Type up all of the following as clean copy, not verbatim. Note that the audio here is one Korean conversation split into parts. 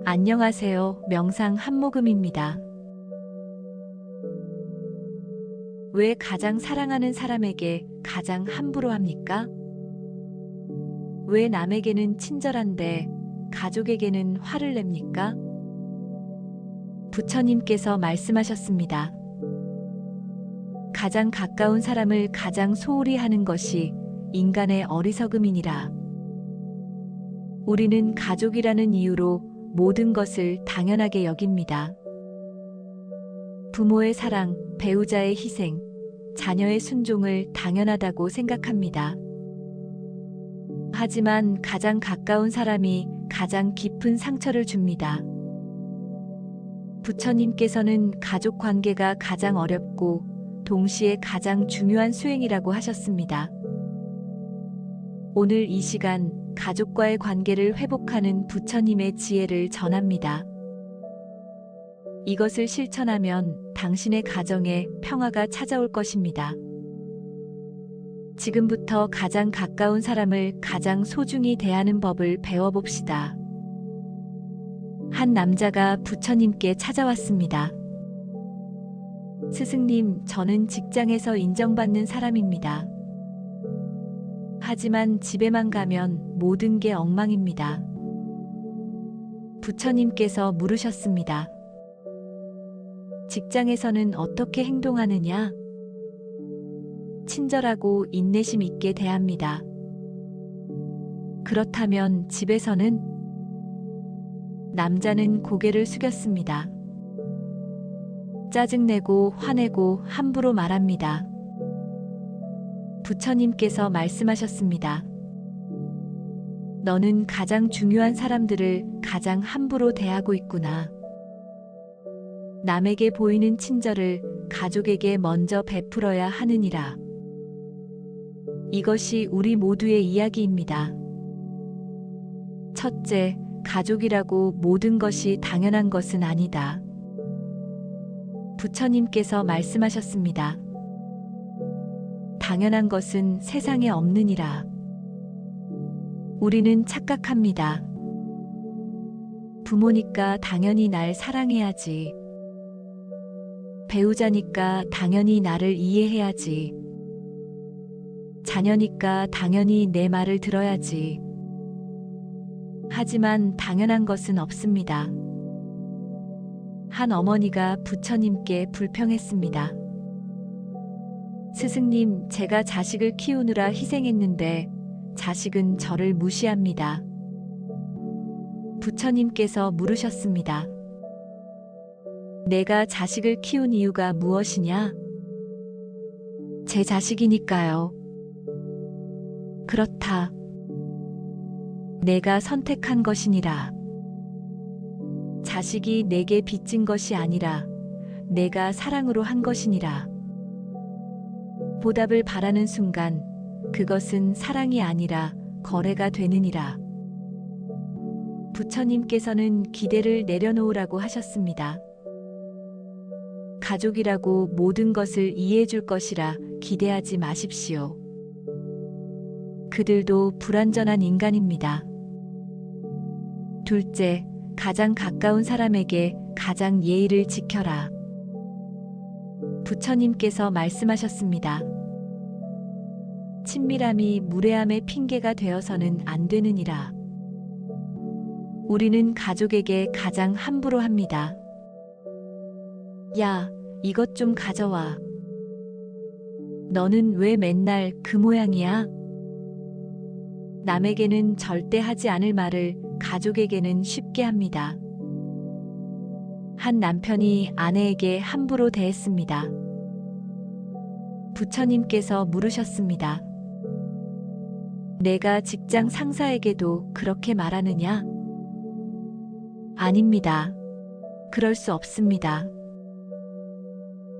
안녕하세요. 명상 한모금입니다. 왜 가장 사랑하는 사람에게 가장 함부로 합니까? 왜 남에게는 친절한데 가족에게는 화를 냅니까? 부처님께서 말씀하셨습니다. 가장 가까운 사람을 가장 소홀히 하는 것이 인간의 어리석음이니라. 우리는 가족이라는 이유로 모든 것을 당연하게 여깁니다. 부모의 사랑, 배우자의 희생, 자녀의 순종을 당연하다고 생각합니다. 하지만 가장 가까운 사람이 가장 깊은 상처를 줍니다. 부처님께서는 가족 관계가 가장 어렵고 동시에 가장 중요한 수행이라고 하셨습니다. 오늘 이 시간 가족과의 관계를 회복하는 부처님의 지혜를 전합니다. 이것을 실천하면 당신의 가정에 평화가 찾아올 것입니다. 지금부터 가장 가까운 사람을 가장 소중히 대하는 법을 배워봅시다. 한 남자가 부처님께 찾아왔습니다. 스승님, 저는 직장에서 인정받는 사람입니다. 하지만 집에만 가면 모든 게 엉망입니다. 부처님께서 물으셨습니다. 직장에서는 어떻게 행동하느냐? 친절하고 인내심 있게 대합니다. 그렇다면 집에서는? 남자는 고개를 숙였습니다. 짜증내고 화내고 함부로 말합니다. 부처님께서 말씀하셨습니다. 너는 가장 중요한 사람들을 가장 함부로 대하고 있구나. 남에게 보이는 친절을 가족에게 먼저 베풀어야 하느니라. 이것이 우리 모두의 이야기입니다. 첫째, 가족이라고 모든 것이 당연한 것은 아니다. 부처님께서 말씀하셨습니다. 당연한 것은 세상에 없느니라. 우리는 착각합니다. 부모니까 당연히 날 사랑해야지. 배우자니까 당연히 나를 이해해야지. 자녀니까 당연히 내 말을 들어야지. 하지만 당연한 것은 없습니다. 한 어머니가 부처님께 불평했습니다. 스승님, 제가 자식을 키우느라 희생했는데 자식은 저를 무시합니다. 부처님께서 물으셨습니다. 내가 자식을 키운 이유가 무엇이냐? 제 자식이니까요. 그렇다. 내가 선택한 것이니라. 자식이 내게 빚진 것이 아니라 내가 사랑으로 한 것이니라. 보답을 바라는 순간 그것은 사랑이 아니라 거래가 되느니라. 부처님께서는 기대를 내려놓으라고 하셨습니다. 가족이라고 모든 것을 이해해 줄 것이라 기대하지 마십시오. 그들도 불완전한 인간입니다. 둘째, 가장 가까운 사람에게 가장 예의를 지켜라. 부처님께서 말씀하셨습니다. 친밀함이 무례함의 핑계가 되어서는 안 되느니라. 우리는 가족에게 가장 함부로 합니다. 야, 이것 좀 가져와. 너는 왜 맨날 그 모양이야? 남에게는 절대 하지 않을 말을 가족에게는 쉽게 합니다. 한 남편이 아내에게 함부로 대했습니다. 부처님께서 물으셨습니다. 내가 직장 상사에게도 그렇게 말하느냐? 아닙니다. 그럴 수 없습니다.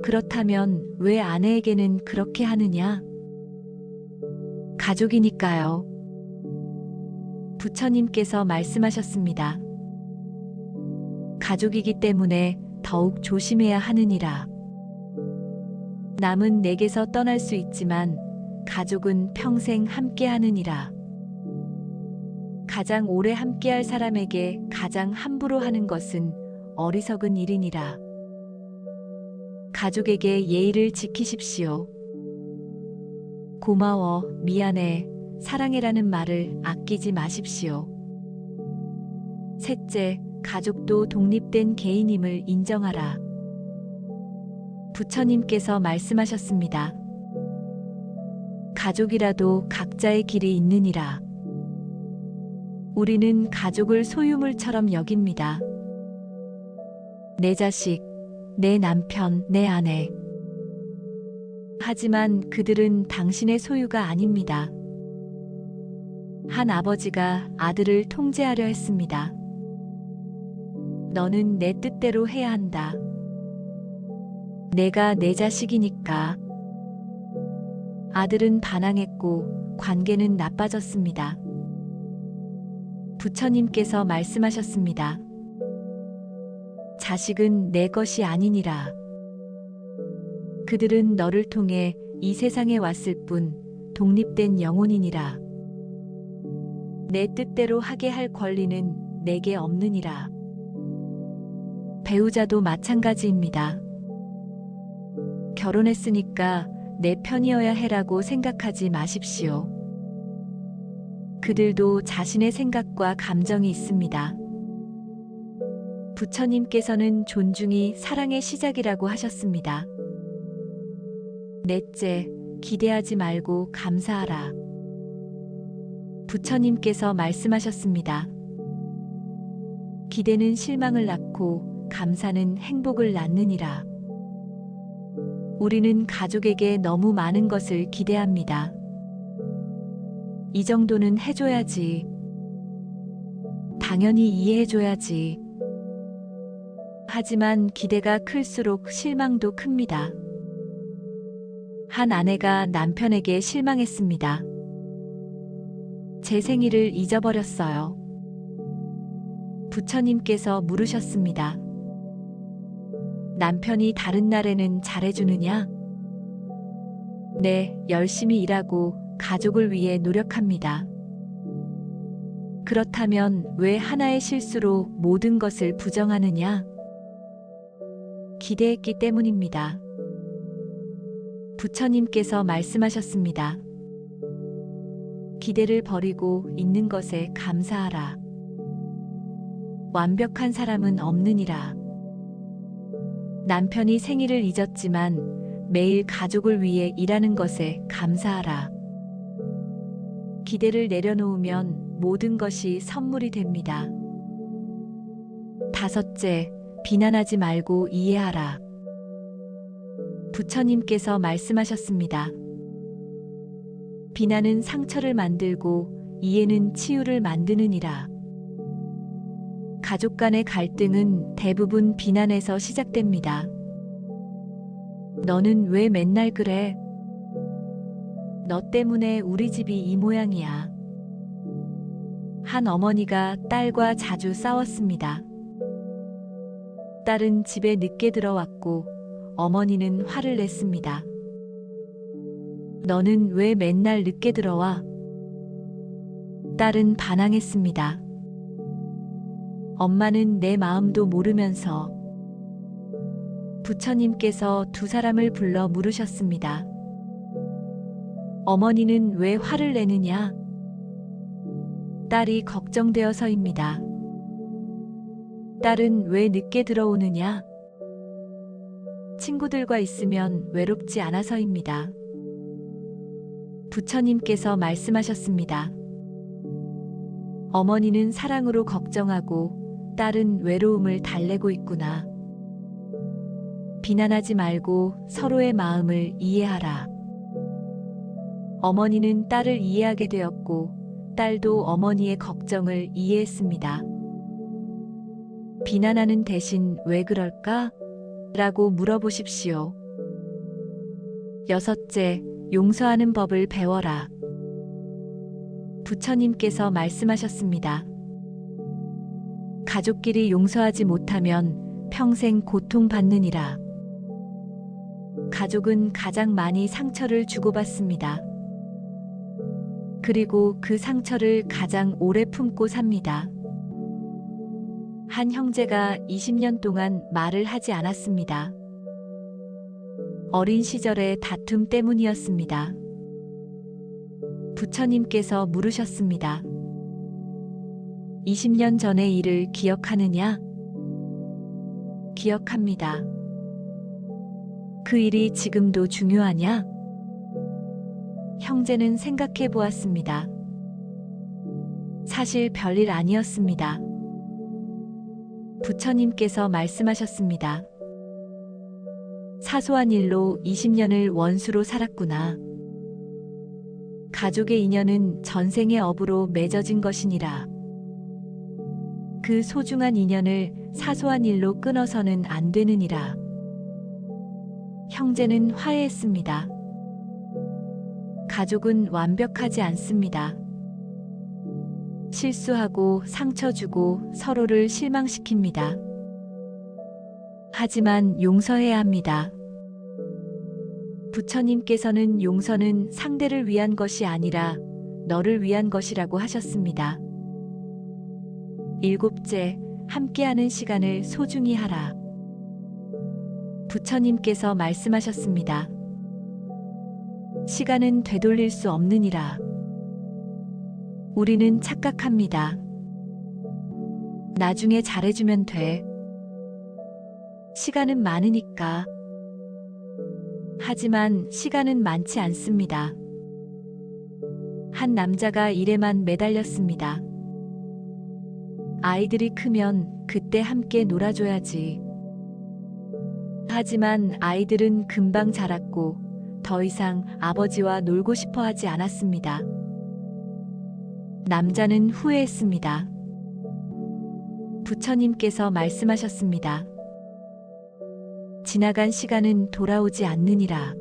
그렇다면 왜 아내에게는 그렇게 하느냐? 가족이니까요. 부처님께서 말씀하셨습니다. 가족이기 때문에 더욱 조심해야 하느니라. 남은 내게서 떠날 수 있지만 가족은 평생 함께 하느니라. 가장 오래 함께할 사람에게 가장 함부로 하는 것은 어리석은 일이니라. 가족에게 예의를 지키십시오. 고마워, 미안해, 사랑해라는 말을 아끼지 마십시오. 셋째, 가족도 독립된 개인임을 인정하라. 부처님께서 말씀하셨습니다. 가족이라도 각자의 길이 있느니라. 우리는 가족을 소유물처럼 여깁니다. 내 자식, 내 남편, 내 아내. 하지만 그들은 당신의 소유가 아닙니다. 한 아버지가 아들을 통제하려 했습니다. 너는 내 뜻대로 해야 한다. 내가 내 자식이니까. 아들은 반항했고 관계는 나빠졌습니다. 부처님께서 말씀하셨습니다. 자식은 내 것이 아니니라. 그들은 너를 통해 이 세상에 왔을 뿐 독립된 영혼이니라. 내 뜻대로 하게 할 권리는 내게 없느니라. 배우자도 마찬가지입니다. 결혼했으니까 내 편이어야 해라고 생각하지 마십시오. 그들도 자신의 생각과 감정이 있습니다. 부처님께서는 존중이 사랑의 시작이라고 하셨습니다. 넷째, 기대하지 말고 감사하라. 부처님께서 말씀하셨습니다. 기대는 실망을 낳고 감사는 행복을 낳느니라. 우리는 가족에게 너무 많은 것을 기대합니다. 이 정도는 해줘야지. 당연히 이해해줘야지. 하지만 기대가 클수록 실망도 큽니다. 한 아내가 남편에게 실망했습니다. 제 생일을 잊어버렸어요. 부처님께서 물으셨습니다. 남편이 다른 날에는 잘해주느냐? 네, 열심히 일하고 가족을 위해 노력합니다. 그렇다면 왜 하나의 실수로 모든 것을 부정하느냐? 기대했기 때문입니다. 부처님께서 말씀하셨습니다. 기대를 버리고 있는 것에 감사하라. 완벽한 사람은 없느니라. 남편이 생일을 잊었지만 매일 가족을 위해 일하는 것에 감사하라. 기대를 내려놓으면 모든 것이 선물이 됩니다. 다섯째, 비난하지 말고 이해하라. 부처님께서 말씀하셨습니다. 비난은 상처를 만들고 이해는 치유를 만드느니라. 가족 간의 갈등은 대부분 비난에서 시작됩니다. 너는 왜 맨날 그래? 너 때문에 우리 집이 이 모양이야. 한 어머니가 딸과 자주 싸웠습니다. 딸은 집에 늦게 들어왔고 어머니는 화를 냈습니다. 너는 왜 맨날 늦게 들어와? 딸은 반항했습니다. 엄마는 내 마음도 모르면서. 부처님께서 두 사람을 불러 물으셨습니다. 어머니는 왜 화를 내느냐? 딸이 걱정되어서입니다. 딸은 왜 늦게 들어오느냐? 친구들과 있으면 외롭지 않아서입니다. 부처님께서 말씀하셨습니다. 어머니는 사랑으로 걱정하고 딸은 외로움을 달래고 있구나. 비난하지 말고 서로의 마음을 이해하라. 어머니는 딸을 이해하게 되었고 딸도 어머니의 걱정을 이해했습니다. 비난하는 대신 왜 그럴까? 라고 물어보십시오. 여섯째, 용서하는 법을 배워라. 부처님께서 말씀하셨습니다. 가족끼리 용서하지 못하면 평생 고통받느니라. 가족은 가장 많이 상처를 주고받습니다. 그리고 그 상처를 가장 오래 품고 삽니다. 한 형제가 20년 동안 말을 하지 않았습니다. 어린 시절의 다툼 때문이었습니다. 부처님께서 물으셨습니다. 20년 전의 일을 기억하느냐? 기억합니다. 그 일이 지금도 중요하냐? 형제는 생각해 보았습니다. 사실 별일 아니었습니다. 부처님께서 말씀하셨습니다. 사소한 일로 20년을 원수로 살았구나. 가족의 인연은 전생의 업으로 맺어진 것이니라. 그 소중한 인연을 사소한 일로 끊어서는 안 되느니라. 형제는 화해했습니다. 가족은 완벽하지 않습니다. 실수하고 상처 주고 서로를 실망시킵니다. 하지만 용서해야 합니다. 부처님께서는 용서는 상대를 위한 것이 아니라 너를 위한 것이라고 하셨습니다. 일곱째, 함께하는 시간을 소중히 하라. 부처님께서 말씀하셨습니다. 시간은 되돌릴 수 없느니라. 우리는 착각합니다. 나중에 잘해주면 돼. 시간은 많으니까. 하지만 시간은 많지 않습니다. 한 남자가 일에만 매달렸습니다. 아이들이 크면 그때 함께 놀아줘야지. 하지만 아이들은 금방 자랐고 더 이상 아버지와 놀고 싶어 하지 않았습니다. 남자는 후회했습니다. 부처님께서 말씀하셨습니다. 지나간 시간은 돌아오지 않느니라.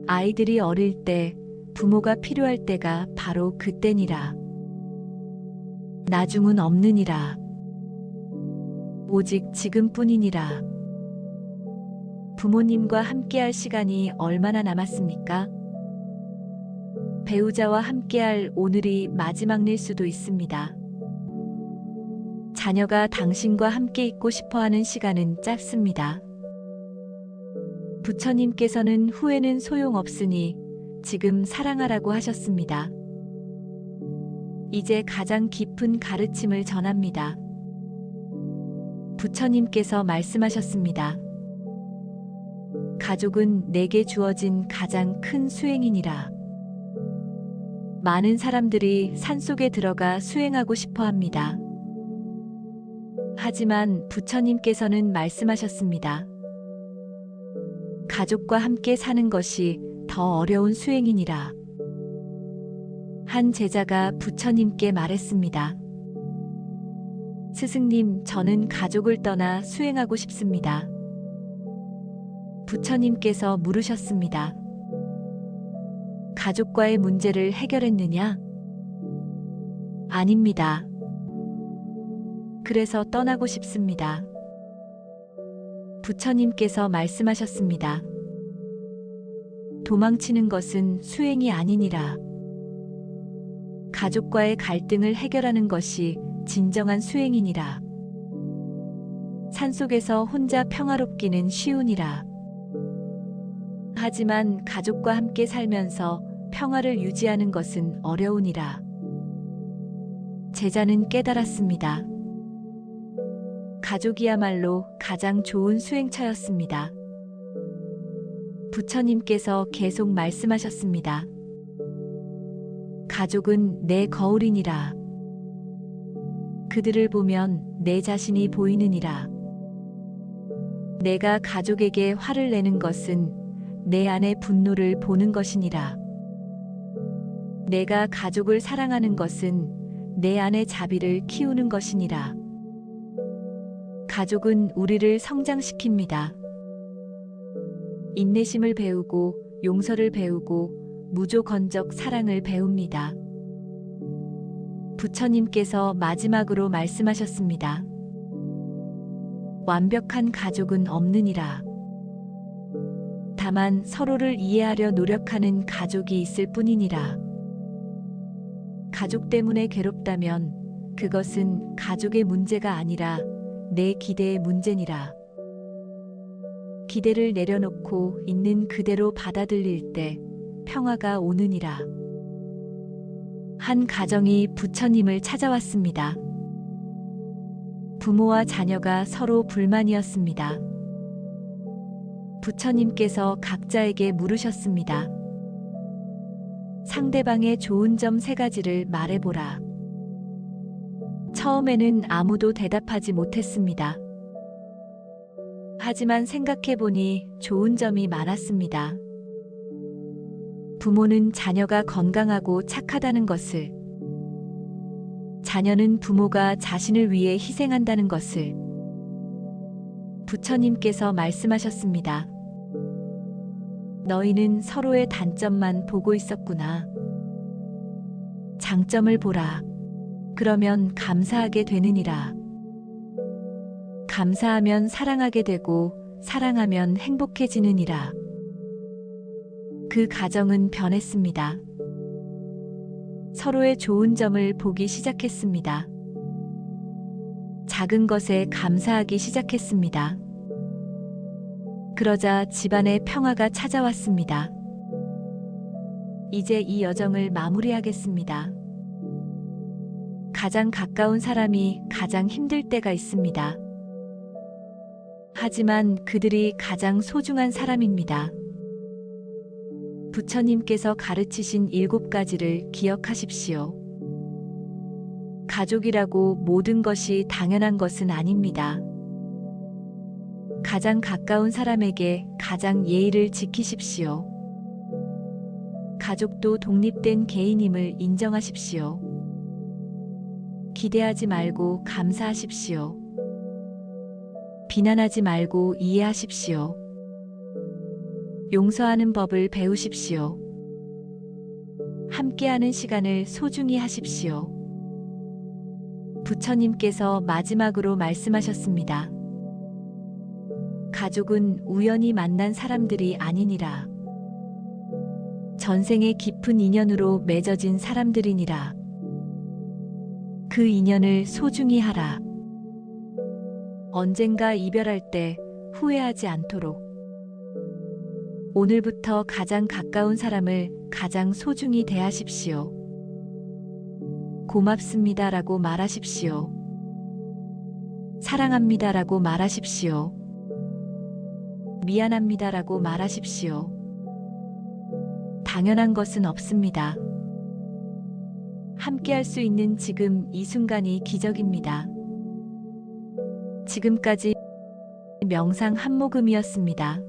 아이들이 어릴 때 부모가 필요할 때가 바로 그때니라. 나중은 없느니라. 오직 지금뿐이니라. 부모님과 함께할 시간이 얼마나 남았습니까? 배우자와 함께할 오늘이 마지막일 수도 있습니다. 자녀가 당신과 함께 있고 싶어하는 시간은 짧습니다. 부처님께서는 후회는 소용없으니 지금 사랑하라고 하셨습니다. 이제 가장 깊은 가르침을 전합니다. 부처님께서 말씀하셨습니다. 가족은 내게 주어진 가장 큰 수행이니라. 많은 사람들이 산속에 들어가 수행하고 싶어 합니다. 하지만 부처님께서는 말씀하셨습니다. 가족과 함께 사는 것이 더 어려운 수행이니라. 한 제자가 부처님께 말했습니다. 스승님, 저는 가족을 떠나 수행하고 싶습니다. 부처님께서 물으셨습니다. 가족과의 문제를 해결했느냐? 아닙니다. 그래서 떠나고 싶습니다. 부처님께서 말씀하셨습니다. 도망치는 것은 수행이 아니니라. 가족과의 갈등을 해결하는 것이 진정한 수행이니라. 산속에서 혼자 평화롭기는 쉬우니라. 하지만 가족과 함께 살면서 평화를 유지하는 것은 어려우니라. 제자는 깨달았습니다. 가족이야말로 가장 좋은 수행처였습니다. 부처님께서 계속 말씀하셨습니다. 가족은 내 거울이니라. 그들을 보면 내 자신이 보이느니라. 내가 가족에게 화를 내는 것은 내 안의 분노를 보는 것이니라. 내가 가족을 사랑하는 것은 내 안의 자비를 키우는 것이니라. 가족은 우리를 성장시킵니다. 인내심을 배우고 용서를 배우고 무조건적 사랑을 배웁니다. 부처님께서 마지막으로 말씀하셨습니다. 완벽한 가족은 없느니라. 다만 서로를 이해하려 노력하는 가족이 있을 뿐이니라. 가족 때문에 괴롭다면 그것은 가족의 문제가 아니라 내 기대의 문제니라. 기대를 내려놓고 있는 그대로 받아들일 때 평화가 오느니라. 한 가정이 부처님을 찾아왔습니다. 부모와 자녀가 서로 불만이었습니다. 부처님께서 각자에게 물으셨습니다. 상대방의 좋은 점 3가지를 말해보라. 처음에는 아무도 대답하지 못했습니다. 하지만 생각해보니 좋은 점이 많았습니다. 부모는 자녀가 건강하고 착하다는 것을, 자녀는 부모가 자신을 위해 희생한다는 것을, 부처님께서 말씀하셨습니다. 너희는 서로의 단점만 보고 있었구나. 장점을 보라. 그러면 감사하게 되느니라. 감사하면 사랑하게 되고 사랑하면 행복해지느니라. 그 가정은 변했습니다. 서로의 좋은 점을 보기 시작했습니다. 작은 것에 감사하기 시작했습니다. 그러자 집안에 평화가 찾아왔습니다. 이제 이 여정을 마무리하겠습니다. 가장 가까운 사람이 가장 힘들 때가 있습니다. 하지만 그들이 가장 소중한 사람입니다. 부처님께서 가르치신 7가지를 기억하십시오. 가족이라고 모든 것이 당연한 것은 아닙니다. 가장 가까운 사람에게 가장 예의를 지키십시오. 가족도 독립된 개인임을 인정하십시오. 기대하지 말고 감사하십시오. 비난하지 말고 이해하십시오. 용서하는 법을 배우십시오. 함께하는 시간을 소중히 하십시오. 부처님께서 마지막으로 말씀하셨습니다. 가족은 우연히 만난 사람들이 아니니라. 전생의 깊은 인연으로 맺어진 사람들이니라. 그 인연을 소중히 하라. 언젠가 이별할 때 후회하지 않도록. 오늘부터 가장 가까운 사람을 가장 소중히 대하십시오. 고맙습니다라고 말하십시오. 사랑합니다라고 말하십시오. 미안합니다라고 말하십시오. 당연한 것은 없습니다. 함께할 수 있는 지금 이 순간이 기적입니다. 지금까지 명상 한모금이었습니다.